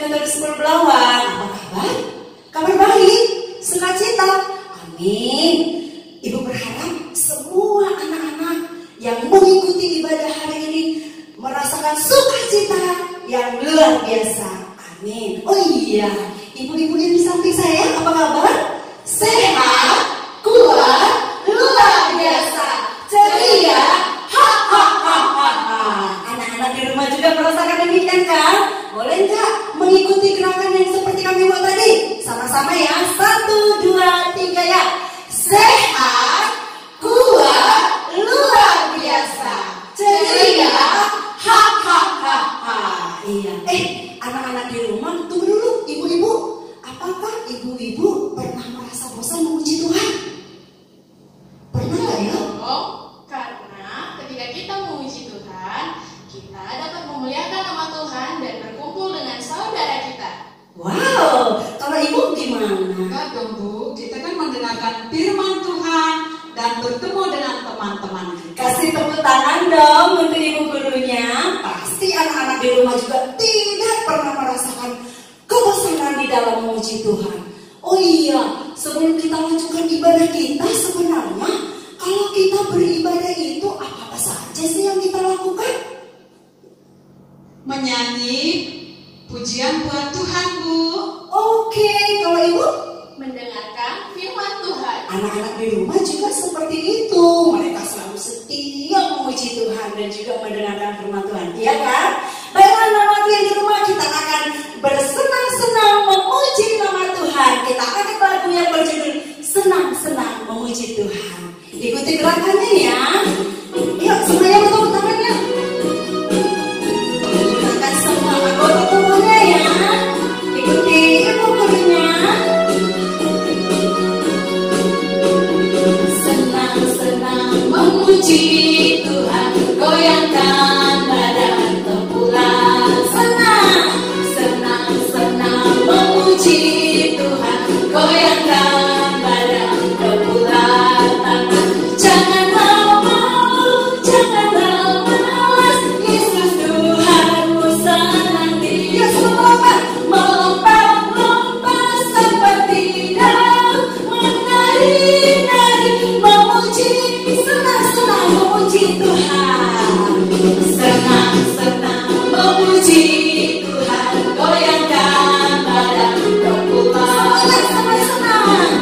terus berlawan. Apa kabar? Kabar baik, sukacita. Amin. Ibu berharap semua anak-anak yang mengikuti ibadah hari ini merasakan sukacita yang luar biasa. Amin. Oh iya, ibu-ibu yang di samping saya, apa kabar? Sehat, kuat, luar biasa, ceria. Anak-anak di rumah juga merasakan demikian kan? Boleh nggak mengikuti gerakan yang seperti kami buat tadi? Sama-sama ya, 1, 2, 3 ya. Sehat, kuat, luar biasa, ceria. Iya. Anak-anak di rumah, tunggu dulu, ibu-ibu. Apakah ibu-ibu pernah merasa bosan memuji Tuhan? Pernah nggak ya? Karena ketika kita memuji Tuhan, kita dapat memuliakan nama Tuhan dan berkumpul dengan saudara kita. Wow, kalau ibu gimana? Enggak dong Bu, kita kan mendengarkan firman Tuhan dan bertemu dengan teman-teman kita. Kasih tepuk tangan dong untuk ibu gurunya. Pasti anak-anak di rumah juga tidak pernah merasakan kebosanan di dalam memuji Tuhan. Oh iya, sebelum kita lanjutkan ibadah kita, sebenarnya kalau kita beribadah itu apa saja sih yang kita lakukan? Menyanyi pujian buat Tuhan Bu. Oke, kalau ibu? Mendengarkan firman Tuhan. Anak-anak di rumah juga seperti itu. Mereka selalu setia memuji Tuhan dan juga mendengarkan firman Tuhan. Iya kan? Baiklah anak-anak yang di rumah, kita akan bersenang-senang memuji nama Tuhan. Kita akan lagu yang berjudul Senang-senang Memuji Tuhan. Ikuti gerakannya ya. Yuk, semuanya bertepuk tangannya. Gunakan semua anggota tubuhnya ya. Ikuti ibu gurunya. Senang-senang memuji Tuhan, goyangkan badan tempuran. Senang-senang memuji Tuhan, goyangkan badan tempuran tangan. Janganlah malu, janganlah malas, Yesus Tuhanmu senanti. Ya selamat melompat-lompat seperti daun, menari-nari memuji, senang-senang memuji Tuhan. Senang-senang memuji Tuhan, goyangkan badan tempuran. Senang-senang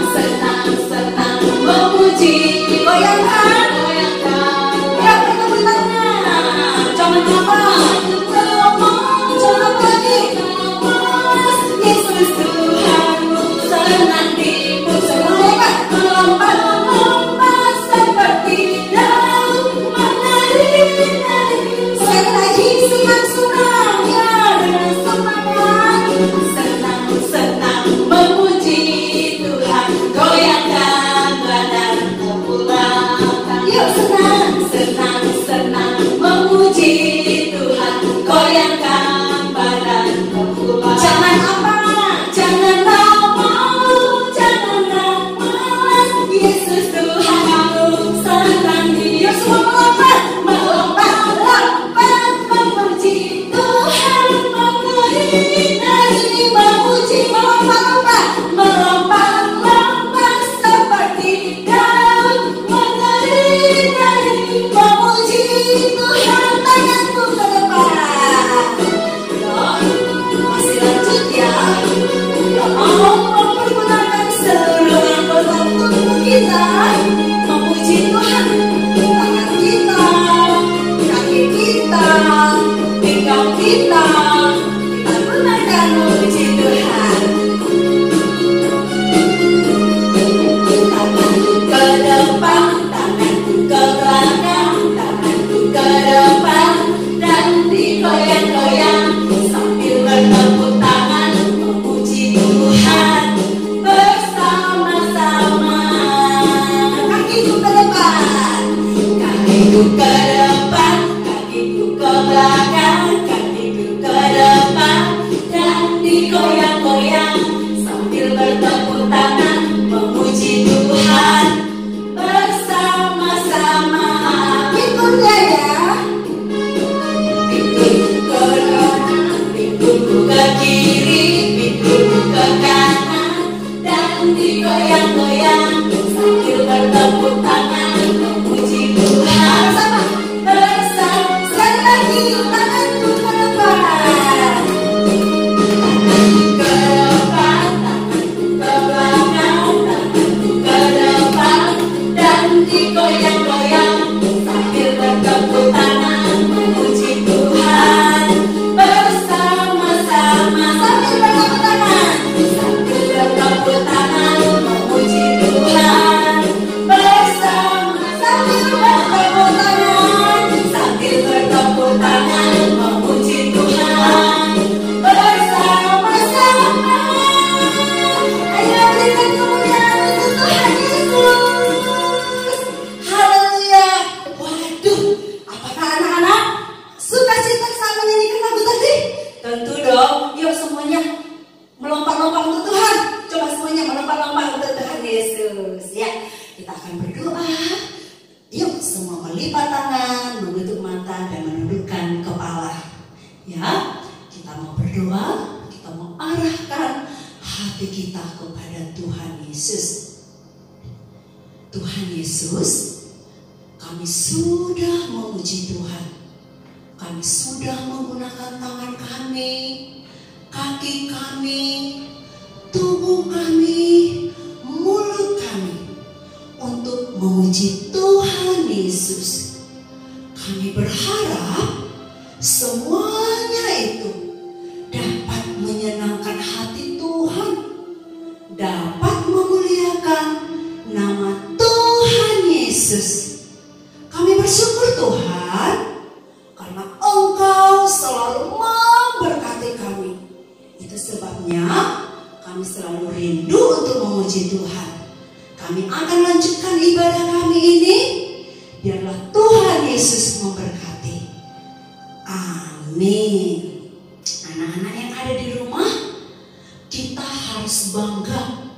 bertepuk tangan memuji Tuhan. Sama bersama sekali lagi tanganku ke depan. Ke depan tanganku, ke belakang tanganku, ke depan dan digoyang-goyang sambil bertepuk tangan memuji Tuhan. Bersama-sama sambil bertepuk tangan, sambil bertepuk tangan memuji Tuhan. Bersama sambil bertepuk tangan, sambil bertepuk tangan memuji Tuhan. Bersama-sama, ayo berikan kemuliaan untuk Tuhan Yesus. Haleluya. Waduh, apakah anak-anak suka cita saat menyanyikan lagu tadi? Tentu dong. Yuk semuanya melompat-lompat untuk Tuhan. Coba semuanya melompat-lompat untuk Tuhan Yesus. Ya, kita akan berdoa. Yuk semua melipat tangan, menutup mata dan menundukkan kepala. Ya, kita mau berdoa. Kita mau arahkan hati kita kepada Tuhan Yesus. Tuhan Yesus, kami sudah memuji Tuhan. Kami sudah menggunakan tangan kami, kaki kami, tubuh kami, mulut kami untuk memuji Tuhan Yesus. Kami berharap semuanya itu dapat menyenangkan hati Tuhan, dapat memuliakan nama Tuhan Yesus. Kami bersyukur Tuhan karena Engkau selalu memberkati kami. Itu sebabnya kami selalu rindu untuk memuji Tuhan. Kami akan lanjutkan ibadah kami ini. Biarlah Tuhan Yesus memberkati. Amin. Anak-anak yang ada di rumah, kita harus bangga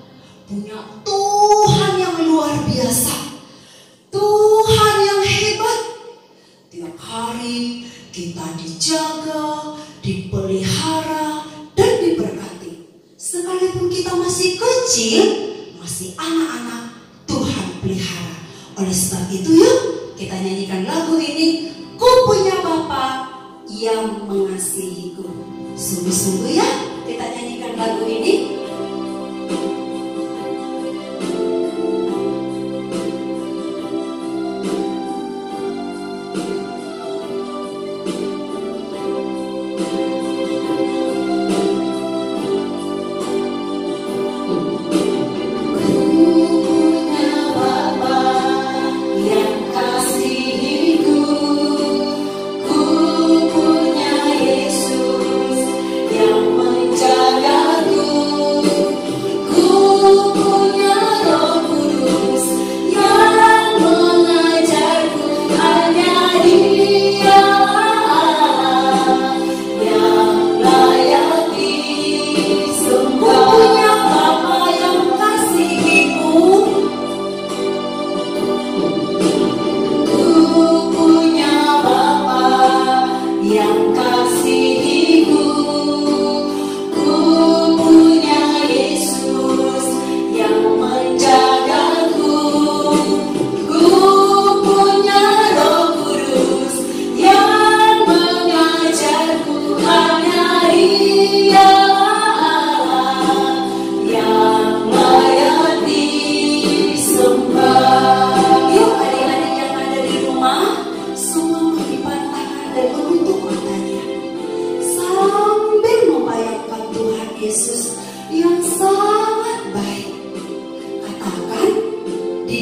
punya Tuhan yang luar biasa, Tuhan yang hebat. Tiap hari kita dijaga, dipelihara, dan diberkati. Sekalipun kita masih kecil, masih anak-anak, Tuhan pelihara. Oleh sebab itu yuk kita nyanyikan lagu ini. Ku punya Bapa yang mengasihiku. Sungguh-sungguh ya kita nyanyikan lagu ini.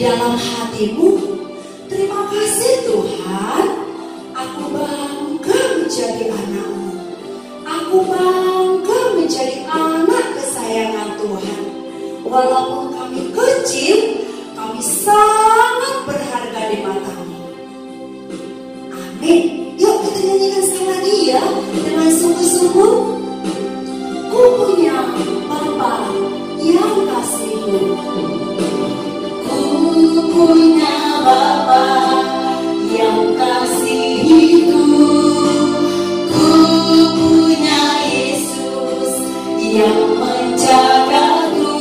Dalam hatimu, terima kasih Tuhan, aku bangga menjadi anak-Mu. Aku bangga menjadi anak kesayangan Tuhan. Walaupun kami kecil, kami sangat berharga di mata-Mu. Amin. Yuk kita nyanyikan sekali lagi ya, dengan sungguh-sungguh. Ku punya Bapa yang kasih-Mu. Punya Bapa yang kasihiku, ku punya Yesus yang menjagaku,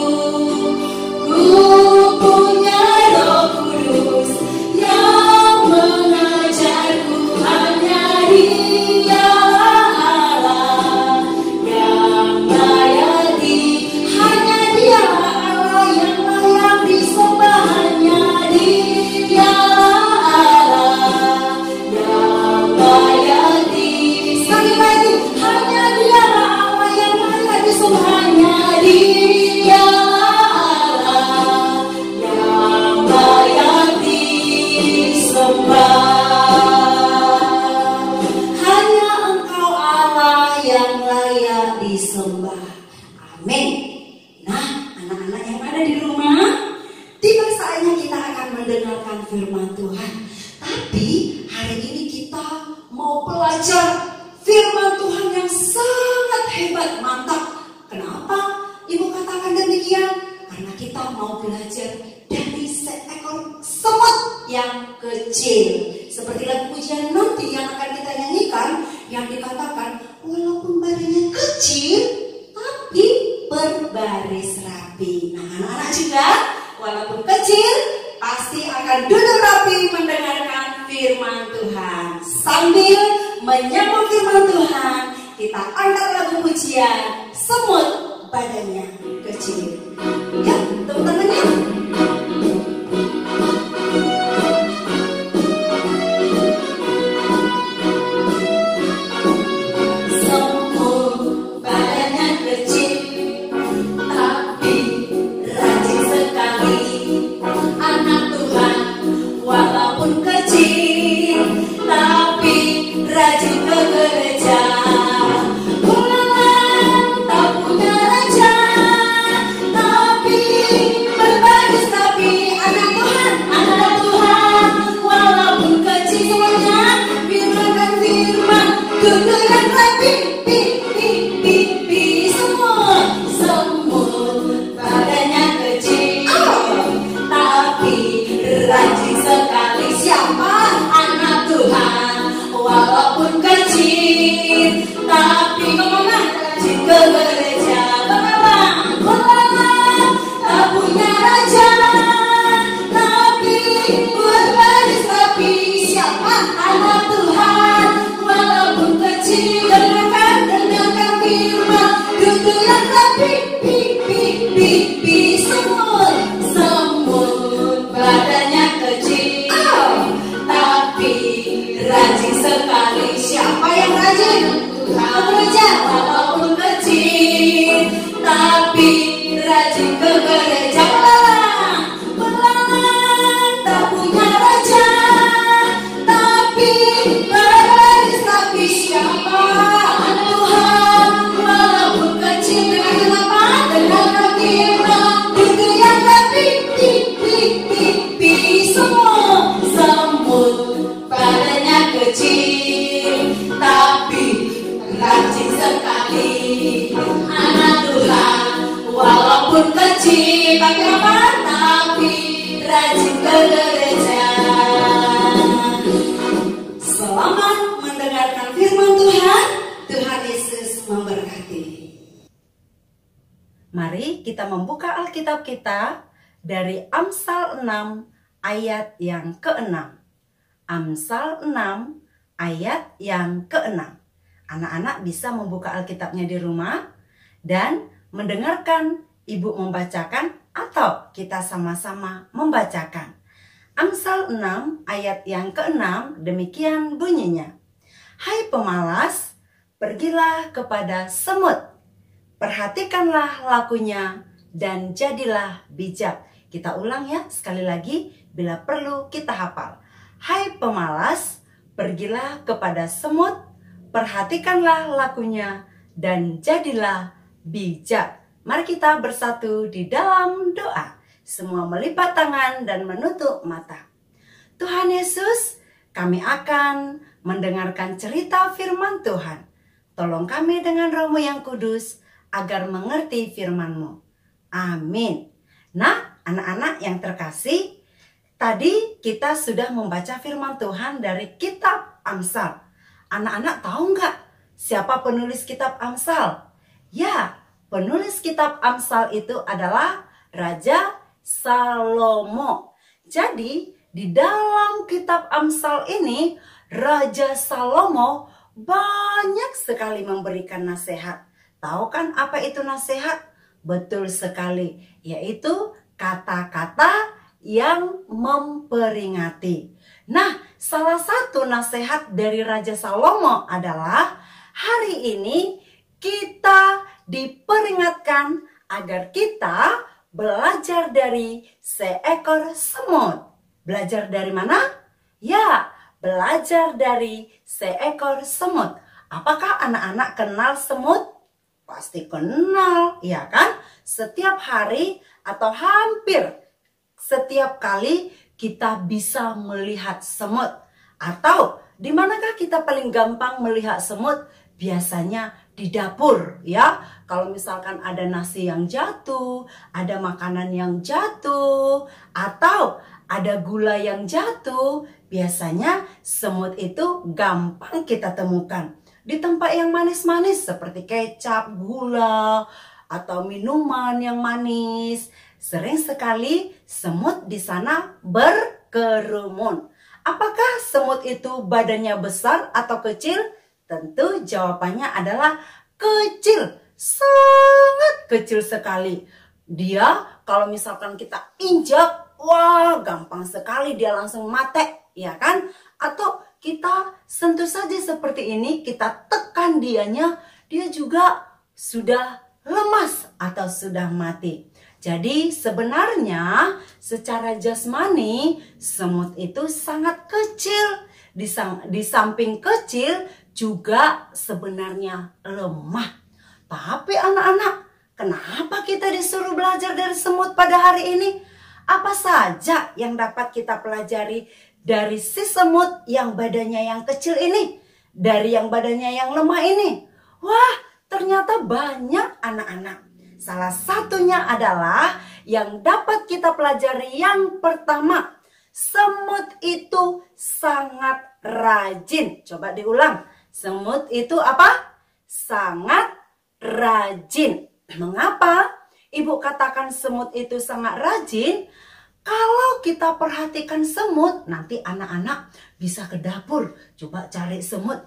firman Tuhan. Tapi hari ini kita mau belajar firman Tuhan yang sangat hebat, mantap. Kenapa Ibu katakan demikian? Karena kita mau belajar dari seekor semut yang kecil. Seperti lagu pujian nanti yang akan kita nyanyikan, yang dikatakan walaupun badannya kecil tapi berbaris rapi. Nah, anak-anak juga walaupun kecil pasti akan duduk rapi mendengarkan firman Tuhan. Sambil menyambut firman Tuhan, kita angkat lagu pujian semut badannya kecil. Ya, tepuk tangannya. Rajin ke gereja, pulang tak punya raja, tapi berbaris tapi anak Tuhan, walaupun kecil semuanya, firman duduk yang rapi, semut badannya kecil, tapi rajin sekali. Siapa? Anak Tuhan. Walaupun kecil, tapi kemana? Rajin ke gereja. Pulang, tak punya raja, tapi berbaris rapi. Siapa? Anak Tuhan. Walaupun kecil, dengarkan firman, duduk yang rapi, semut badannya kecil, tapi rajin sekali. Siapa yang rajin? Gereja. Walaupun kecil, tapi rajin ke gereja. Pulang, tak punya raja, tapi berbaris rapi. Siapa? Anak Tuhan. Walaupun kecil, dengarkan firman, duduk yang rapi, semut badannya kecil, tapi rajin sekali. Anak Tuhan, walaupun kecil, tapi apa? Tapi rajin ke gereja. Selamat mendengarkan firman Tuhan. Tuhan Yesus memberkati. Mari kita membuka Alkitab kita dari Amsal 6 ayat yang ke-6. Amsal 6 ayat yang ke-6. Anak-anak bisa membuka Alkitabnya di rumah dan mendengarkan ibu membacakan atau kita sama-sama membacakan. Amsal 6 ayat yang ke-6 demikian bunyinya. Hai pemalas, pergilah kepada semut. Perhatikanlah lakunya dan jadilah bijak. Kita ulang ya sekali lagi, bila perlu kita hafal. Hai pemalas, pergilah kepada semut, perhatikanlah lakunya, dan jadilah bijak. Mari kita bersatu di dalam doa. Semua melipat tangan dan menutup mata. Tuhan Yesus, kami akan mendengarkan cerita firman Tuhan. Tolong kami dengan Roh-Mu yang kudus, agar mengerti firman-Mu. Amin. Nah, anak-anak yang terkasih, tadi kita sudah membaca firman Tuhan dari kitab Amsal. Anak-anak tahu nggak siapa penulis kitab Amsal? Ya, penulis kitab Amsal itu adalah Raja Salomo. Jadi, di dalam kitab Amsal ini, Raja Salomo banyak sekali memberikan nasihat. Tahu kan apa itu nasihat? Betul sekali, yaitu kata-kata yang memperingati. Nah, salah satu nasihat dari Raja Salomo adalah hari ini kita diperingatkan agar kita belajar dari seekor semut. Belajar dari mana? Ya, belajar dari seekor semut. Apakah anak-anak kenal semut? Pasti kenal, ya kan? Setiap hari atau hampir setiap kali kita bisa melihat semut? Atau di manakah kita paling gampang melihat semut? Biasanya di dapur ya. Kalau misalkan ada nasi yang jatuh, ada makanan yang jatuh, atau ada gula yang jatuh, biasanya semut itu gampang kita temukan. Di tempat yang manis-manis seperti kecap, gula, atau minuman yang manis. Sering sekali semut di sana berkerumun. Apakah semut itu badannya besar atau kecil? Tentu jawabannya adalah kecil, sangat kecil sekali. Dia kalau misalkan kita injak, wah gampang sekali dia langsung mate, ya kan? Atau kita sentuh saja seperti ini, kita tekan dianya, dia juga sudah lemas atau sudah mati. Jadi sebenarnya secara jasmani semut itu sangat kecil. Di samping kecil juga sebenarnya lemah. Tapi anak-anak, kenapa kita disuruh belajar dari semut pada hari ini? Apa saja yang dapat kita pelajari dari si semut yang badannya yang kecil ini? Dari yang badannya yang lemah ini? Wah, ternyata banyak anak-anak. Salah satunya adalah yang dapat kita pelajari yang pertama. Semut itu sangat rajin. Coba diulang. Semut itu apa? Sangat rajin. Mengapa Ibu katakan semut itu sangat rajin? Kalau kita perhatikan semut, nanti anak-anak bisa ke dapur. Coba cari semut.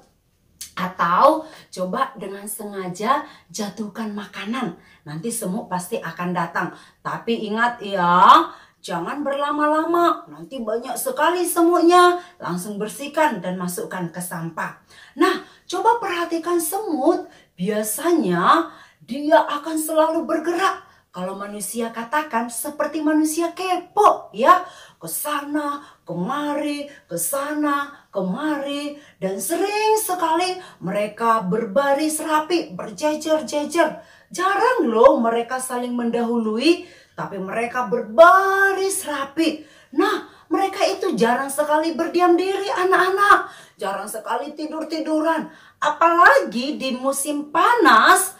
Atau coba dengan sengaja jatuhkan makanan. Nanti semut pasti akan datang. Tapi ingat ya, jangan berlama-lama. Nanti banyak sekali semutnya. Langsung bersihkan dan masukkan ke sampah. Nah, coba perhatikan semut. Biasanya dia akan selalu bergerak. Kalau manusia katakan seperti manusia kepo ya. Ke sana, kemari, ke sana, kemari. Dan sering sekali mereka berbaris rapi, berjejer-jejer. Jarang loh mereka saling mendahului, tapi mereka berbaris rapi. Nah, mereka itu jarang sekali berdiam diri anak-anak. Jarang sekali tidur-tiduran. Apalagi di musim panas,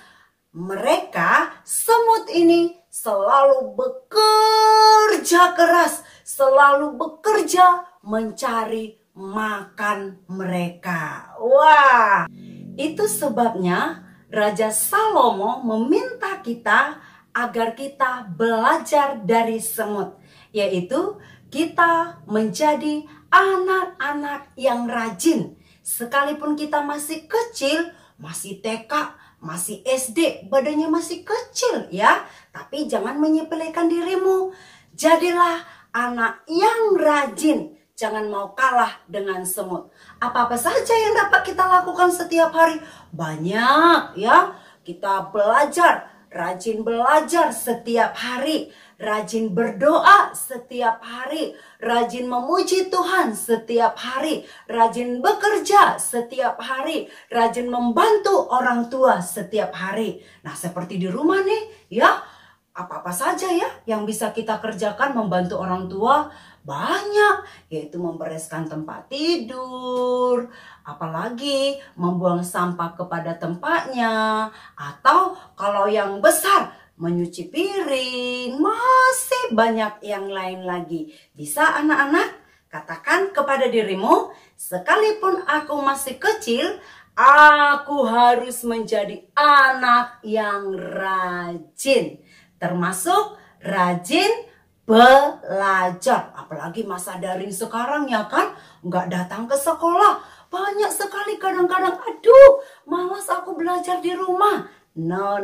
mereka semut ini selalu bekerja keras, selalu bekerja mencari makan mereka. Wah, itu sebabnya Raja Salomo meminta kita agar kita belajar dari semut, yaitu kita menjadi anak-anak yang rajin. Sekalipun kita masih kecil, masih TK, masih SD, badannya masih kecil ya. Tapi jangan menyepelekan dirimu. Jadilah anak yang rajin. Jangan mau kalah dengan semut. Apa-apa saja yang dapat kita lakukan setiap hari? Banyak ya. Kita rajin belajar setiap hari. Rajin berdoa setiap hari, rajin memuji Tuhan setiap hari, rajin bekerja setiap hari, rajin membantu orang tua setiap hari. Nah, seperti di rumah nih, ya, apa-apa saja ya yang bisa kita kerjakan membantu orang tua banyak, yaitu membereskan tempat tidur, apalagi membuang sampah kepada tempatnya, atau kalau yang besar, menyuci piring, masih banyak yang lain lagi. Bisa anak-anak? Katakan kepada dirimu, sekalipun aku masih kecil, aku harus menjadi anak yang rajin. Termasuk rajin belajar. Apalagi masa daring sekarang ya kan, nggak datang ke sekolah. Banyak sekali kadang-kadang, aduh malas aku belajar di rumah. No.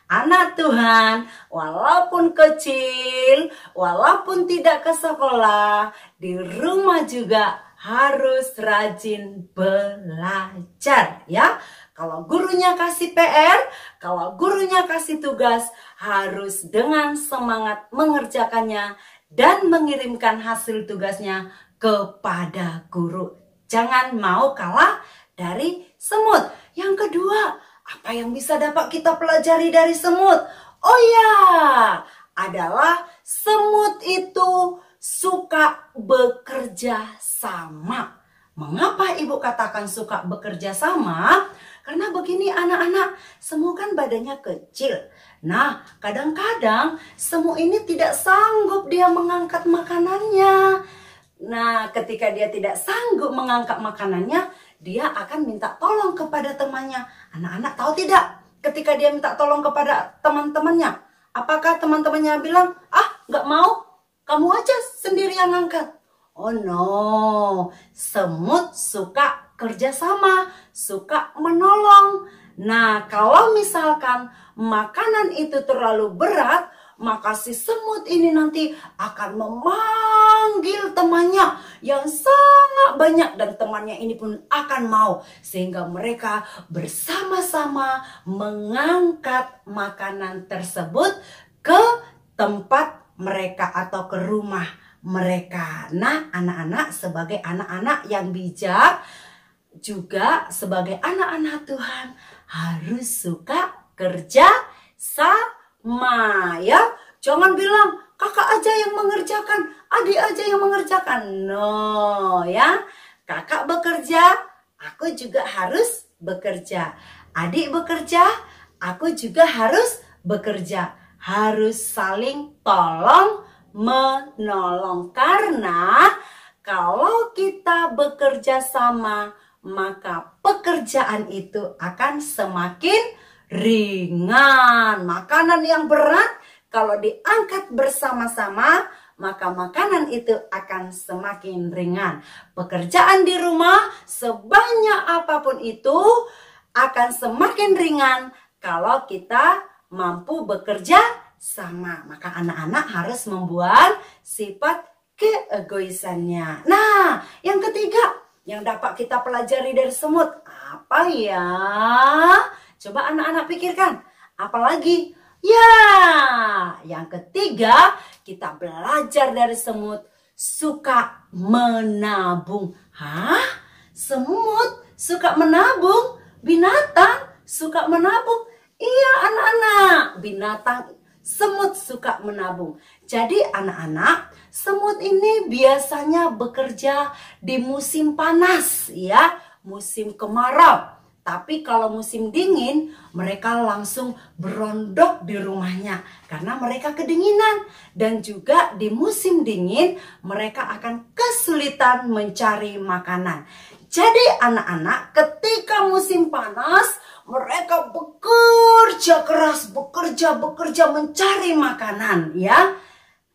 Anak Tuhan, walaupun kecil, walaupun tidak ke sekolah, di rumah juga harus rajin belajar ya. Kalau gurunya kasih PR, kalau gurunya kasih tugas, harus dengan semangat mengerjakannya dan mengirimkan hasil tugasnya kepada guru. Jangan mau kalah dari semut. Yang kedua, apa yang bisa dapat kita pelajari dari semut? Oh ya, adalah semut itu suka bekerja sama. Mengapa ibu katakan suka bekerja sama? Karena begini anak-anak, semut kan badannya kecil. Nah, kadang-kadang semut ini tidak sanggup dia mengangkat makanannya. Nah, ketika dia tidak sanggup mengangkat makanannya, dia akan minta tolong kepada temannya. Anak-anak tahu tidak? Ketika dia minta tolong kepada teman-temannya, apakah teman-temannya bilang, nggak mau, kamu aja sendiri yang angkat? Oh no, semut suka kerjasama, suka menolong. Nah, kalau misalkan makanan itu terlalu berat, maka si semut ini nanti akan memanggil temannya yang sangat banyak dan temannya ini pun akan mau, sehingga mereka bersama-sama mengangkat makanan tersebut ke tempat mereka atau ke rumah mereka. Nah, anak-anak sebagai anak-anak yang bijak, juga sebagai anak-anak Tuhan harus suka kerja sama ya. Jangan bilang kakak aja yang mengerjakan, adik aja yang mengerjakan. No ya, kakak bekerja, aku juga harus bekerja. Adik bekerja, aku juga harus bekerja. Harus saling tolong menolong, karena kalau kita bekerja sama, maka pekerjaan itu akan semakin ringan. Makanan yang berat kalau diangkat bersama-sama, maka makanan itu akan semakin ringan. Pekerjaan di rumah sebanyak apapun itu akan semakin ringan kalau kita mampu bekerja sama. Maka anak-anak harus membuang sifat keegoisannya. Nah, yang ketiga yang dapat kita pelajari dari semut, apa ya? Coba anak-anak pikirkan, apalagi? Ya, yang ketiga kita belajar dari semut, suka menabung. Hah? Semut suka menabung? Binatang suka menabung? Iya anak-anak, binatang, semut suka menabung. Jadi anak-anak, semut ini biasanya bekerja di musim panas ya, musim kemarau. Tapi kalau musim dingin, mereka langsung berondok di rumahnya karena mereka kedinginan. Dan juga di musim dingin, mereka akan kesulitan mencari makanan. Jadi anak-anak, ketika musim panas, mereka bekerja keras, bekerja mencari makanan ya.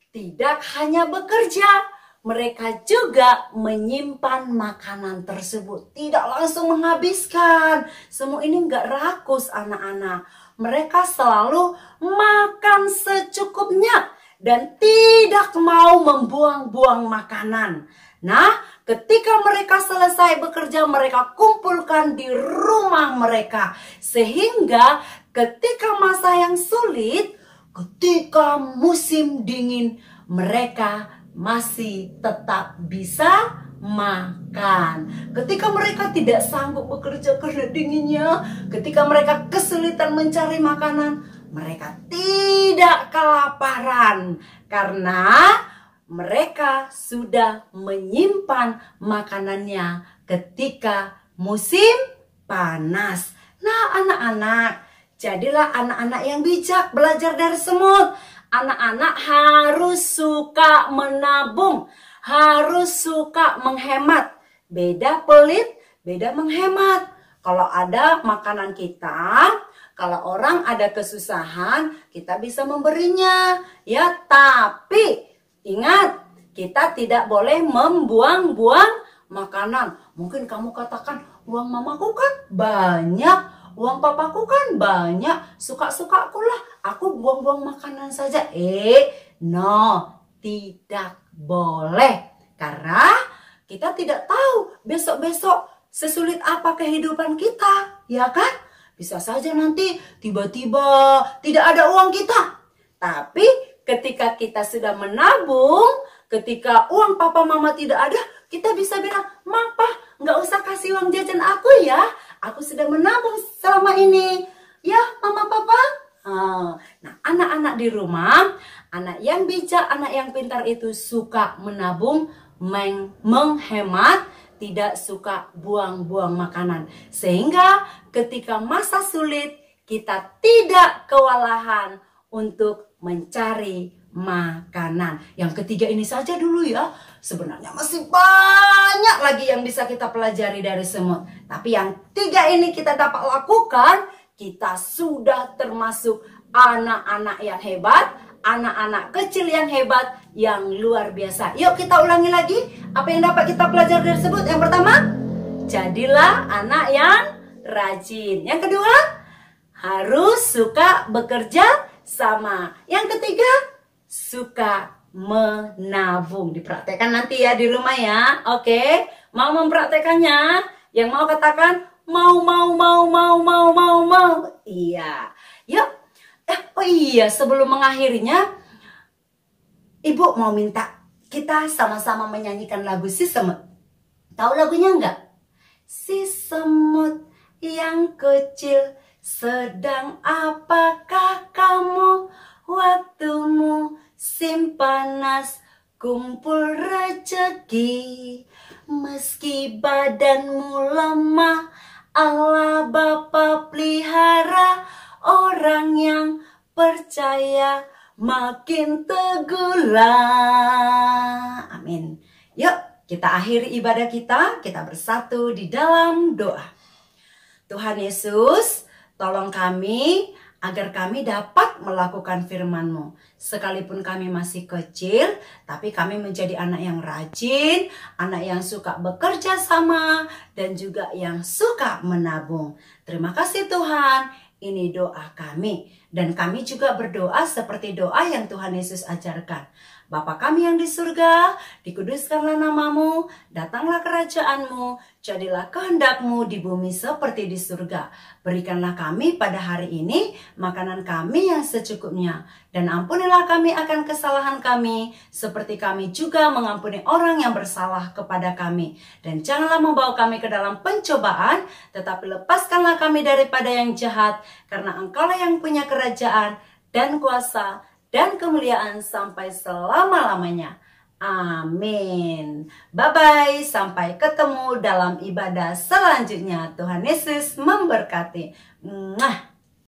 Tidak hanya bekerja, mereka juga menyimpan makanan tersebut. Tidak langsung menghabiskan. Semua ini nggak rakus anak-anak. Mereka selalu makan secukupnya dan tidak mau membuang-buang makanan. Nah, ketika mereka selesai bekerja, mereka kumpulkan di rumah mereka. Sehingga ketika masa yang sulit, ketika musim dingin, mereka masih tetap bisa makan. Ketika mereka tidak sanggup bekerja karena dinginnya, ketika mereka kesulitan mencari makanan, mereka tidak kelaparan karena mereka sudah menyimpan makanannya ketika musim panas. Nah, anak-anak, jadilah anak-anak yang bijak, belajar dari semut. Anak-anak harus suka menabung, harus suka menghemat. Beda pelit, beda menghemat. Kalau ada makanan kita, kalau orang ada kesusahan, kita bisa memberinya. Ya, tapi ingat, kita tidak boleh membuang-buang makanan. Mungkin kamu katakan, uang mamaku kan banyak, uang papaku kan banyak, suka-sukaku lah, aku buang-buang makanan saja. No, tidak boleh. Karena kita tidak tahu besok-besok sesulit apa kehidupan kita, ya kan? Bisa saja nanti tiba-tiba tidak ada uang kita. Tapi ketika kita sudah menabung, ketika uang papa mama tidak ada, kita bisa bilang, "Mama, nggak usah kasih uang jajan aku ya. Aku sudah menabung selama ini. Ya, mama papa, Nah, anak-anak di rumah, anak yang bijak, anak yang pintar itu suka menabung, menghemat, tidak suka buang-buang makanan. Sehingga ketika masa sulit, kita tidak kewalahan untuk mencari makanan. Yang ketiga ini saja dulu ya. Sebenarnya masih banyak lagi yang bisa kita pelajari dari semut. Tapi yang tiga ini kita dapat lakukan, kita sudah termasuk anak-anak yang hebat, anak-anak kecil yang hebat, yang luar biasa. Yuk kita ulangi lagi apa yang dapat kita pelajari dari semut. Yang pertama, jadilah anak yang rajin. Yang kedua, harus suka bekerja sama. Yang ketiga, suka menabung. Dipraktekkan nanti ya di rumah ya. Oke, mau mempraktekannya? Yang mau katakan mau. Iya. Yuk. Oh iya, sebelum mengakhirinya, Ibu mau minta kita sama-sama menyanyikan lagu Si Semut. Tahu lagunya enggak? Si semut yang kecil, sedang apakah kamu? Waktumu simpanas, kumpul rezeki. Meski badanmu lemah, Allah Bapa pelihara. Orang yang percaya makin teguhlah. Amin. Yuk kita akhiri ibadah kita bersatu di dalam doa. Tuhan Yesus, tolong kami agar kami dapat melakukan firman-Mu. Sekalipun kami masih kecil, tapi kami menjadi anak yang rajin, anak yang suka bekerja sama, dan juga yang suka menabung. Terima kasih Tuhan. Ini doa kami. Dan kami juga berdoa seperti doa yang Tuhan Yesus ajarkan. Bapa kami yang di surga, dikuduskanlah namamu, datanglah kerajaan-Mu, jadilah kehendak-Mu di bumi seperti di surga. Berikanlah kami pada hari ini makanan kami yang secukupnya. Dan ampunilah kami akan kesalahan kami, seperti kami juga mengampuni orang yang bersalah kepada kami. Dan janganlah membawa kami ke dalam pencobaan, tetapi lepaskanlah kami daripada yang jahat, karena Engkaulah yang punya kerajaan dan kuasa dan kemuliaan sampai selama-lamanya. Amin. Bye-bye. Sampai ketemu dalam ibadah selanjutnya. Tuhan Yesus memberkati. Mwah.